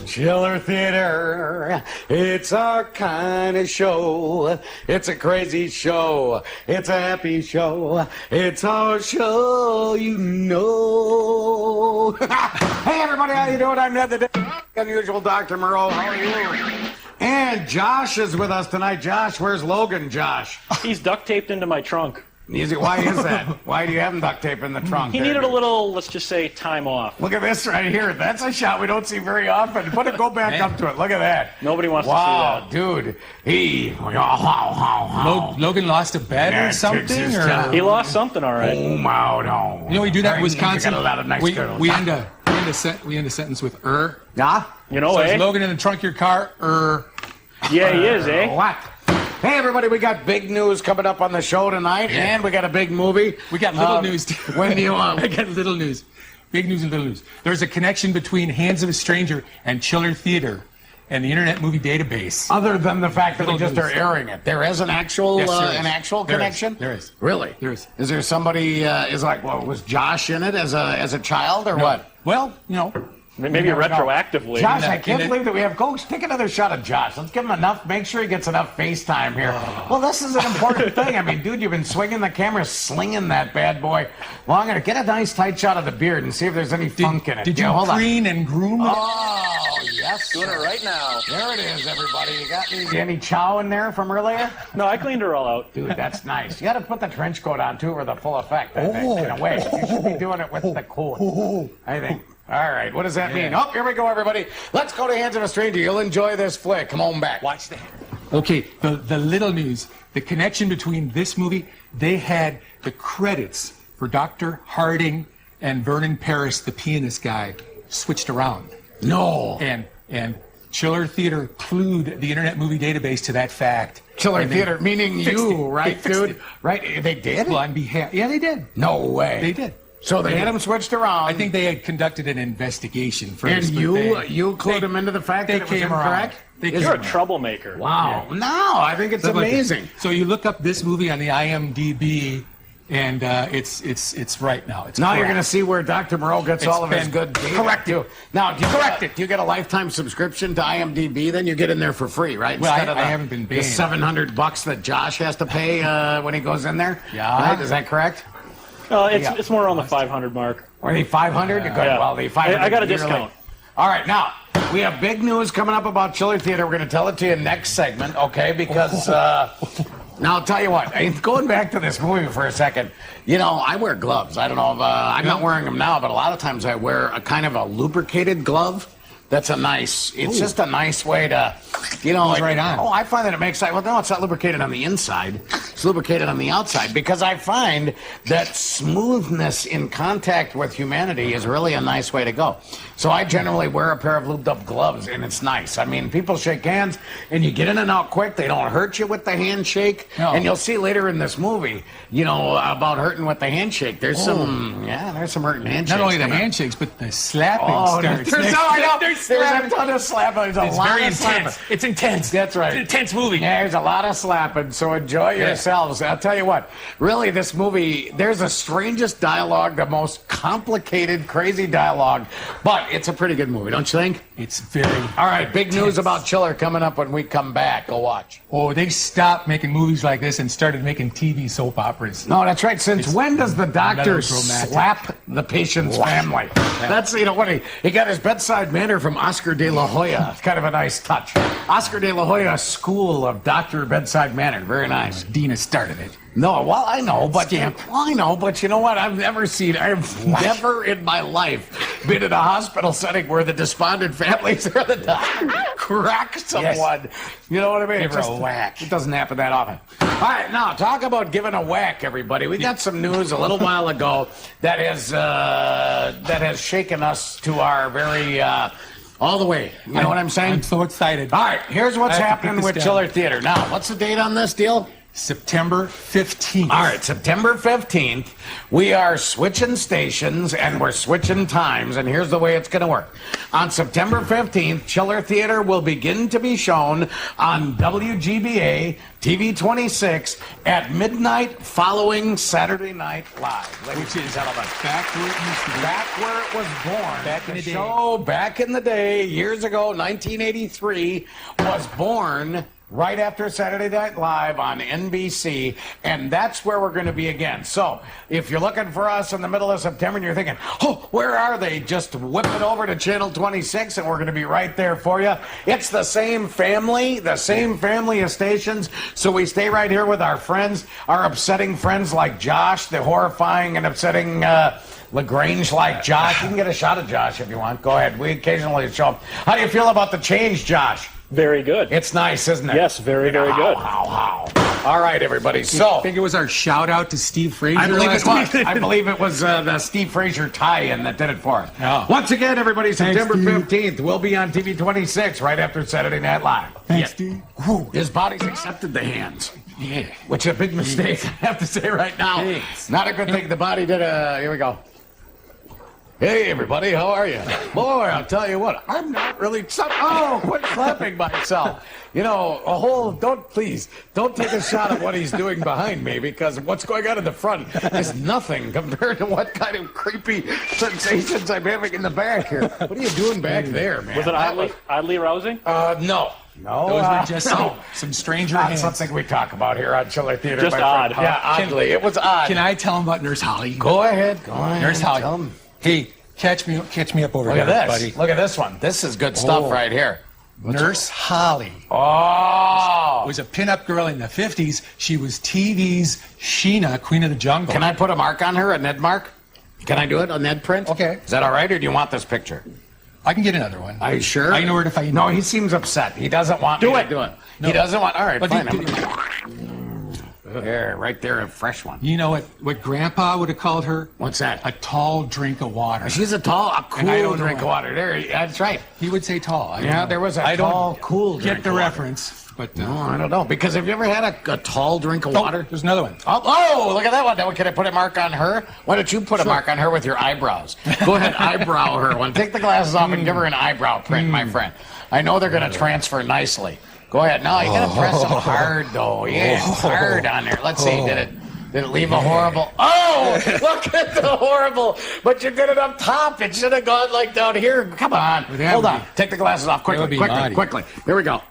Chiller Theater, it's our kind of show. It's a crazy show. It's a happy show. It's our show, you know. Hey, everybody, how you doing? I'm Ned the Unusual Dr. Moreau. How are you? And Josh is with us tonight. Josh, where's Logan, Josh? He's duct taped into my trunk. Why is that? Why do you have him duct tape in the trunk? He needed a little, let's just say, time off. Look at this right here. That's a shot we don't see very often. Go back up to it. Look at that. Nobody wants to see that. Wow, dude. Logan lost a bet or something? Or? He lost something, all right. Oh, no. You know, we do that in Wisconsin. Got a lot of nice girls. We end a sentence with Yeah? You know, so is Logan in the trunk of your car? Yeah, he is, eh? What? Hey, everybody, we got big news coming up on the show tonight, and we got a big movie. We got little news, too. When you I got little news. Big news and little news. There's a connection between Hands of a Stranger and Chiller Theater and the Internet Movie Database. Other than the fact that we just news. are airing it. There is an actual connection? There is. Really? There is. Is there somebody, was Josh in it as a child, or what? Well, you know. Maybe retroactively. Josh, I can't believe that we have Coach. Take another shot of Josh. Let's give him enough. Make sure he gets enough FaceTime here. Well, this is an important thing. I mean, dude, you've been swinging the camera, slinging that bad boy. Well, I'm going to get a nice tight shot of the beard and see if there's any funk in it. Did you clean and groom it? Oh, yes. Doing it right now. There it is, everybody. You got any chow in there from earlier? No, I cleaned her all out. Dude, that's nice. You got to put the trench coat on, too, for the full effect, I think, in a way. You should be doing it with the coat, I think. All right, what does that mean? Oh, here we go, everybody. Let's go to Hands of a Stranger. You'll enjoy this flick. Come on back. Watch that. Okay, the little news. The connection between this movie, they had the credits for Dr. Harding and Vernon Paris, the pianist guy, switched around. No. And Chiller Theater clued the Internet Movie Database to that fact. Chiller Theater, meaning you, right, dude? It. Right? They did? Well, on behalf. Yeah, they did. No way. They did. So they had them switched around. I think they had conducted an investigation first. And you clued them into the fact that it was incorrect? You're a troublemaker. Wow. Yeah. No, I think it's amazing. So you look up this movie on the IMDb, and it's right now. It's now correct. You're going to see where Dr. Moreau gets all of his good data. Correct you. Now, do you get a lifetime subscription to IMDb? Then you get in there for free, right? Well, Instead of I haven't been paying. The $700 that Josh has to pay when he goes in there? Yeah. Right? Is that correct? It's more around the 500 mark. Or the 500? Good. Yeah. Well, the 500. I got a discount. All right, now, we have big news coming up about Chiller Theater. We're going to tell it to you next segment, okay? Because, now I'll tell you what, going back to this movie for a second, you know, I wear gloves. I don't know if, I'm not wearing them now, but a lot of times I wear a kind of a lubricated glove. It's just a nice way to, you know. Right on. Oh, I find that it makes, well, no, it's not lubricated on the inside. It's lubricated on the outside because I find that smoothness in contact with humanity is really a nice way to go. So I generally wear a pair of lubed up gloves, and it's nice. I mean, people shake hands, and you get in and out quick. They don't hurt you with the handshake. No. And you'll see later in this movie, you know, about hurting with the handshake. There's some hurting handshakes. Not only the handshakes, but the slapping starts. There's a ton of slapping. It's very intense. It's intense. That's right. It's an intense movie. Yeah, there's a lot of slapping, so enjoy yourselves. I'll tell you what, really, this movie, there's the strangest dialogue, the most complicated, crazy dialogue, but it's a pretty good movie, don't you think? It's very All right, big news about Chiller coming up when we come back. Go watch. Oh, they stopped making movies like this and started making TV soap operas. No, that's right. Since when does the doctor slap the patient's family? That's, you know, what he got his bedside manner from Oscar de la Hoya. It's kind of a nice touch. Oscar de la Hoya School of Doctor Bedside Manner. Very nice. Dina started it. No, well, I know, but you know what? I've never in my life been in a hospital setting where the despondent families are the doctor crack someone. Yes. You know what I mean? Give her a whack. It doesn't happen that often. All right, now talk about giving a whack, everybody. We got some news a little while ago that has shaken us to our very all the way. You know what I'm saying? I'm so excited. All right, here's what's happening with Chiller Theater. Now, what's the date on this deal? September 15th. All right, September 15th, we are switching stations and we're switching times, and here's the way it's going to work. On September 15th, Chiller Theater will begin to be shown on WGBA TV 26 at midnight following Saturday Night Live. Which is back where it used to be. Back where it was born. Back in the day. Show back in the day, years ago, 1983, was born right after Saturday Night Live on NBC, and that's where we're going to be again. So, if you're looking for us in the middle of September and you're thinking, oh, where are they? Just whip it over to Channel 26, and we're going to be right there for you. It's the same family of stations, so we stay right here with our friends, our upsetting friends like Josh, the horrifying and upsetting LaGrange like Josh. You can get a shot of Josh if you want. Go ahead. We occasionally show him. How do you feel about the change, Josh? Very good. It's nice, isn't it? Yes, very, very good. How. All right, everybody. So I think it was our shout out to Steve Fraser. I believe it last was. week. I believe it was the Steve Fraser tie-in that did it for us. Oh. Once again, everybody, September Steve. 15th, we'll be on TV 26 right after Saturday Night Live. Thanks, Steve. His body's accepted the hands. Yeah. Which is a big mistake, I have to say right now. Thanks. Not a good thing. The body did here we go. Hey, everybody, how are you? Boy, I'll tell you what, I'm not really... quit clapping myself. You know, don't take a shot at what he's doing behind me, because what's going on in the front is nothing compared to what kind of creepy sensations I'm having in the back here. What are you doing back there, man? Was it oddly rousing? No. Those were just some stranger Not hands. something we talk about here on Chiller Theater. Just my odd. friend. Yeah, oddly. It was odd. Can I tell him about Nurse Holly? Go ahead. Nurse Holly. Tell him. Hey, catch me up over Look here, at this. buddy. Look at this one. This is good stuff right here. Nurse Holly Oh. was a pinup girl in the 50s. She was TV's Sheena, Queen of the Jungle. Can I put a mark on her, a Ned mark? Can I do it, a Ned print? Okay. Is that all right, or do you want this picture? I can get another one. Are you sure? I know where to find No, it. he seems upset. He doesn't want me to do it. No. He doesn't want... All right, But fine. There, right there, a fresh one. You know what Grandpa would have called her? What's that? A tall drink of water. She's a And I cool don't drink know. of water. There, that's right. He would say tall. I don't Yeah, know. there was a I don't tall, cool drink get the of water. reference, but No, I don't know. Because have you ever had a tall drink of water? There's another one. Oh, look at that one. Now, can I put a mark on her? Why don't you put a mark on her with your eyebrows? Go ahead, eyebrow her one. Take the glasses off and give her an eyebrow print, my friend. I know they're going to transfer nicely. Go ahead. No, you got to press them hard, though. Yeah, hard on there. Let's see. Did it leave a horrible... Oh, look at the horrible... But you did it up top. It should have gone like down here. Come on. Hold on. Take the glasses off quickly, quickly. Here we go.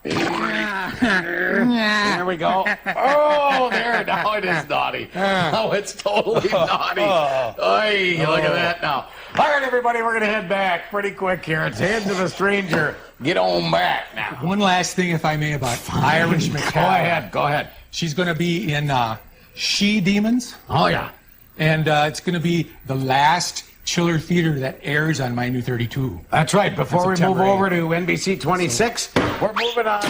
There we go. Oh, there. Now it is naughty. Oh, it's totally naughty. Oy, look at that now. All right, everybody, we're going to head back pretty quick here. It's Hands of a Stranger. Get on back now. One last thing, if I may, about Irish McCall. Go ahead. She's going to be in She Demons, Oh, yeah. and it's going to be the last Chiller Theater that airs on My New 32. That's right. Before we September move over 8th. to NBC 26, we're moving on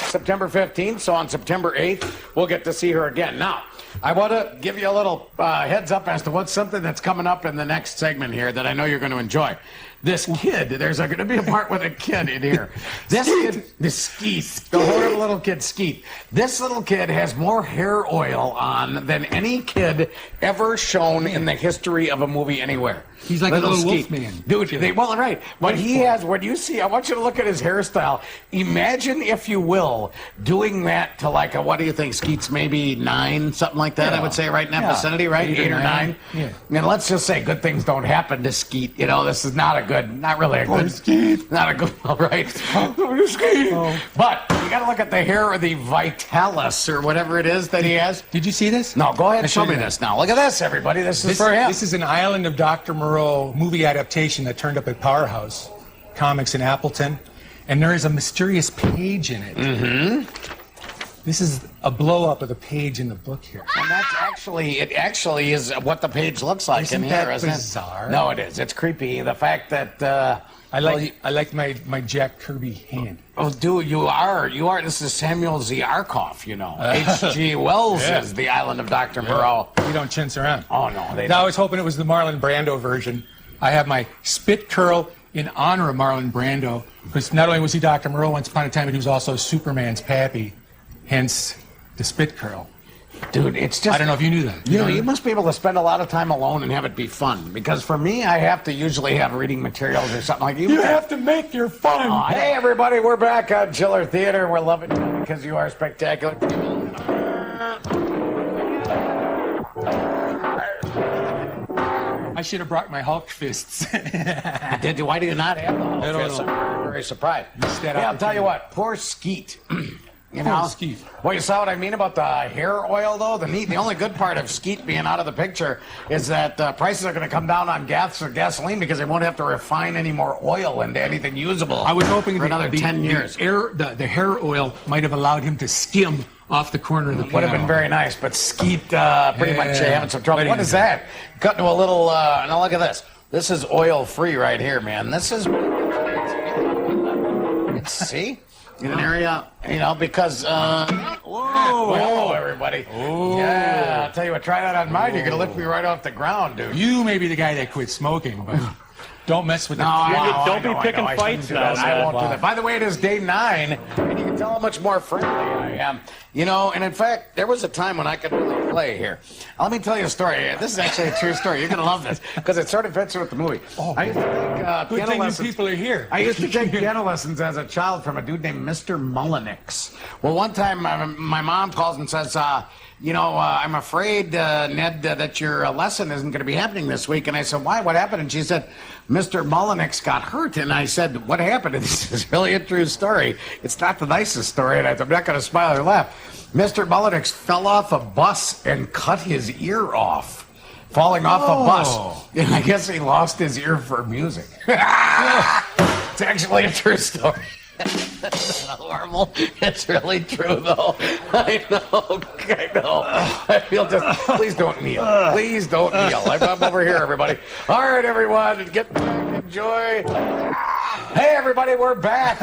September 15th. So on September 8th, we'll get to see her again. Now, I want to give you a little heads up as to what's something that's coming up in the next segment here that I know you're going to enjoy. This kid, there's going to be a part with a kid in here. This kid, the Skeet, the horrible little kid Skeet. This little kid has more hair oil on than any kid ever shown in the history of a movie anywhere. He's like a little Skeet. wolf man. Dude, well, right. But he has, when you see, I want you to look at his hairstyle. Imagine, if you will, doing that to like a, what do you think, Skeet's maybe 9, something like that, I would say, right in that vicinity, right? 8 or 9. Yeah. And let's just say good things don't happen to Skeet. You know, this is not really a good Skeet. Not a good, all right. Skeet. But you got to look at the hair of the Vitalis or whatever it is that he has. Did you see this? No, go ahead and I'll show me you this now. Look at this, everybody. This is for him. This is an Island of Dr. Moreau movie adaptation that turned up at Powerhouse Comics in Appleton, and there is a mysterious page in it. Mm-hmm. This is a blow-up of the page in the book here. And that's it actually is what the page looks like Isn't in that here, isn't bizarre? it? No, it is. It's creepy. The fact that... I like my Jack Kirby hand. Oh, dude, you are. This is Samuel Ziarkoff, you know. H.G. Wells is the Island of Dr. Moreau. We don't chintz around. Oh, no. They Now, I was hoping it was the Marlon Brando version. I have my spit curl in honor of Marlon Brando, because not only was he Dr. Moreau once upon a time, but he was also Superman's pappy. Hence, the spit curl. Dude, it's just... I don't know if you knew that. You know, you must be able to spend a lot of time alone and have it be fun. Because for me, I have to usually have reading materials or something like You have to make your fun. Oh, hey, everybody, we're back on Chiller Theater. We're loving you because you are spectacular. I should have brought my Hulk fists. Did you? Why do you not have the Hulk I don't fist? know. I'm very surprised. Missed that Yeah, I'll tell you opportunity. what. Poor Skeet. You Poor know, Skeet. Well, you saw what I mean about the hair oil, though. The only good part of Skeet being out of the picture is that prices are going to come down on gas or gasoline because they won't have to refine any more oil into anything usable. I was hoping for another 10 years. The hair oil might have allowed him to skim off the corner of the piano. Would have been very nice, but Skeet pretty much having some trouble. What is that? Cut to a little. Now look at this. This is oil free right here, man. This is. See. In an area, you know, because, whoa, everybody. Oh. Yeah, I'll tell you what, try that on mine. You're going to lift me right off the ground, dude. You may be the guy that quit smoking, but don't mess with the Don't be picking fights now, I won't do Wow. that. By the way, it is day 9, and you can tell how much more friendly I am. You know, and in fact, there was a time when I could really play here. Let me tell you a story. This is actually a true story. You're going to love this, because it sort of fits with the movie. I used to take Good piano thing you lessons. people are here. I used to take piano lessons as a child from a dude named Mr. Mullenix. Well, one time my mom calls and says, I'm afraid, Ned, that your lesson isn't going to be happening this week. And I said, why? What happened? And she said, Mr. Mullenix got hurt. And I said, what happened? And this is really a true story. It's not the nicest story, and I'm not going to smile or laugh. Mr. Mullenix fell off a bus and cut his ear off, falling off a bus. And I guess he lost his ear for music. It's actually a true story. It's not horrible. It's really true, though. I know. I feel just. Please don't kneel. Please don't kneel. I'm over here, everybody. All right, everyone, get back. Enjoy. Hey, everybody, we're back.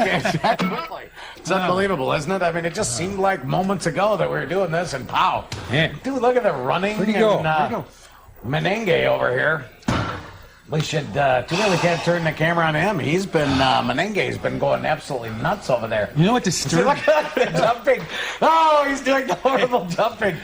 It's unbelievable, isn't it? I mean, it just seemed like moments ago that we were doing this, and pow. Yeah. Dude, look at the running. Where'd he go? And, Menenge over here. We should, too bad we can't turn the camera on him. He's been, Menenge's been going absolutely nuts over there. You know what See, disturbs look at him jumping. Oh, he's doing the horrible jumping.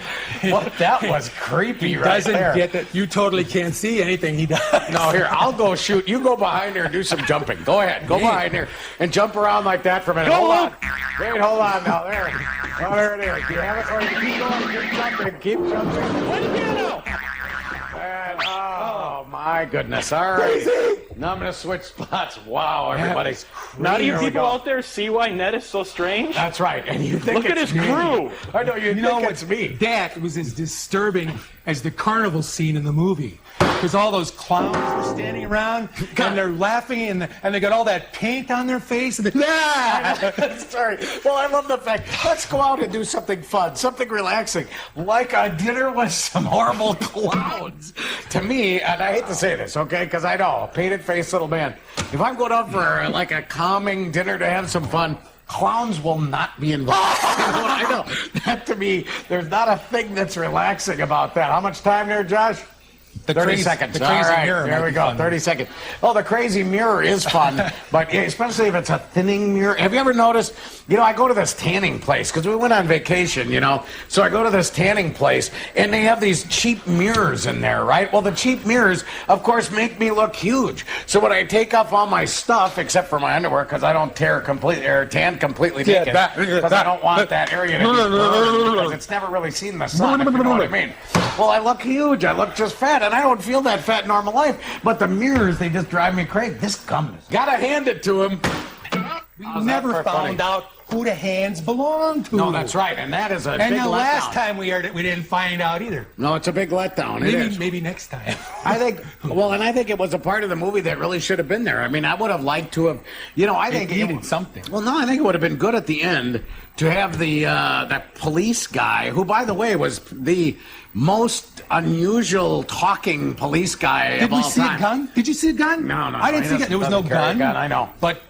What, that was creepy right doesn't there. get that you totally can't see anything he does. No, here, I'll go shoot. You go behind here and do some jumping. Go ahead. Go behind here and jump around like that for a minute. Hold on. Wait, hold on now. There. Oh, there it is. Do you have it? Or keep going. Keep jumping. Keep jumping. What do you know? And, oh, my goodness. All right. Now I'm going to switch spots. Wow, everybody. Now do you Here we people go. out there see why Ned is so strange? That's right. And you think Look at it's his me. crew. I know you, You know think what? it's me. That was as disturbing as the carnival scene in the movie. Because all those clowns were standing around and they're laughing and they got all that paint on their face and Sorry. Well, I love the fact. Let's go out and do something fun, something relaxing, like a dinner with some horrible clowns. To me, and I hate to say this, okay, because I know, a painted-faced little man. If I'm going out for like a calming dinner to have some fun, clowns will not be involved. You know what? I know. That to me, there's not a thing that's relaxing about that. How much time there, Josh? 30 seconds. The crazy All right, mirror there might we be go. fun. 30 seconds. Oh, the crazy mirror is fun, but especially if it's a thinning mirror. Have you ever noticed, I go to this tanning place because we went on vacation, So I go to this tanning place and they have these cheap mirrors in there, right? Well, the cheap mirrors, of course, make me look huge. So when I take off all my stuff, except for my underwear, because I don't tan completely naked, because I don't want that area to be burned, because it's never really seen the sun, if you know what I mean. Well, I look huge. I look just fat, and I don't feel that fat in normal life. But the mirrors, they just drive me crazy. This gum, gotta hand it to him. we never found out who the hands belonged to. No, that's right, and that is a And big the letdown. last time we heard it, we didn't find out either. No, it's a big letdown. It is. Maybe next time. I think it was a part of the movie that really should have been there. I mean, I would have liked to have, I think It needed something. Well, no, I think it would have been good at the end to have that police guy, who, by the way, was the most unusual talking police guy Did of we all see time. a gun? Did you see a gun? No, I didn't he see a gun. There was no doesn't carry a gun. I know. But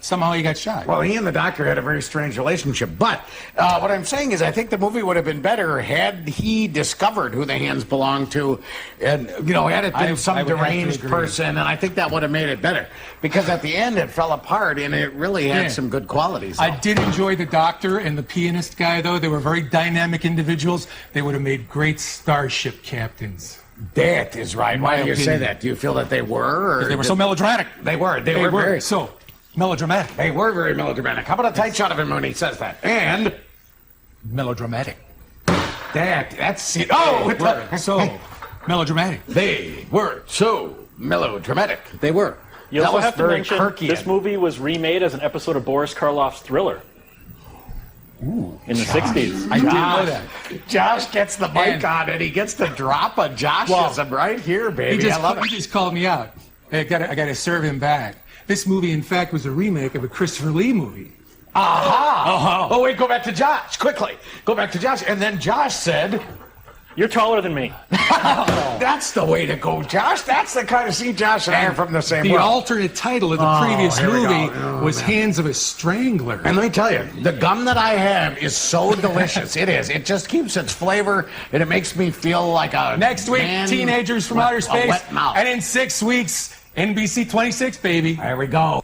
somehow he got shot. Well, he and the doctor had a very strange relationship. But what I'm saying is I think the movie would have been better had he discovered who the hands belonged to and, had it been some I would have to deranged agree. person. And I think that would have made it better. Because at the end, it fell apart, and it really had Yeah. some good qualities. I though. did enjoy the doctor and the pianist guy, though. They were very dynamic individuals. They would have made great starship captains. That is right. Why do you say opinion. that? Do you feel that they were? Or They were so melodramatic. They were. They were very. so melodramatic. They were very melodramatic. How about a tight shot of him when he says that? And Melodramatic. that's it. Oh, They were so melodramatic. they were so melodramatic. They were. You that also was have to very mention Kirkian. this movie was remade as an episode of Boris Karloff's Thriller. In the 60s. I didn't know that. Josh gets the mic And- on and he gets to drop a Joshism right here, baby. I love He it. just called me out. I got to serve him back. This movie, in fact, was a remake of a Christopher Lee movie. Aha! Oh, wait, go back to Josh, quickly. Go back to Josh. And then Josh said, You're taller than me. that's the way to go, Josh. That's the kind of, see, Josh and I are from the same The world. alternate title of the previous here we go. movie Oh, was man. Hands of a Strangler. And let me tell you, the gum that I have is so delicious. It is. It just keeps its flavor, and it makes me feel like a Next week, man Teenagers from with Outer a Space. wet mouth. And in 6 weeks, NBC 26, baby. There we go.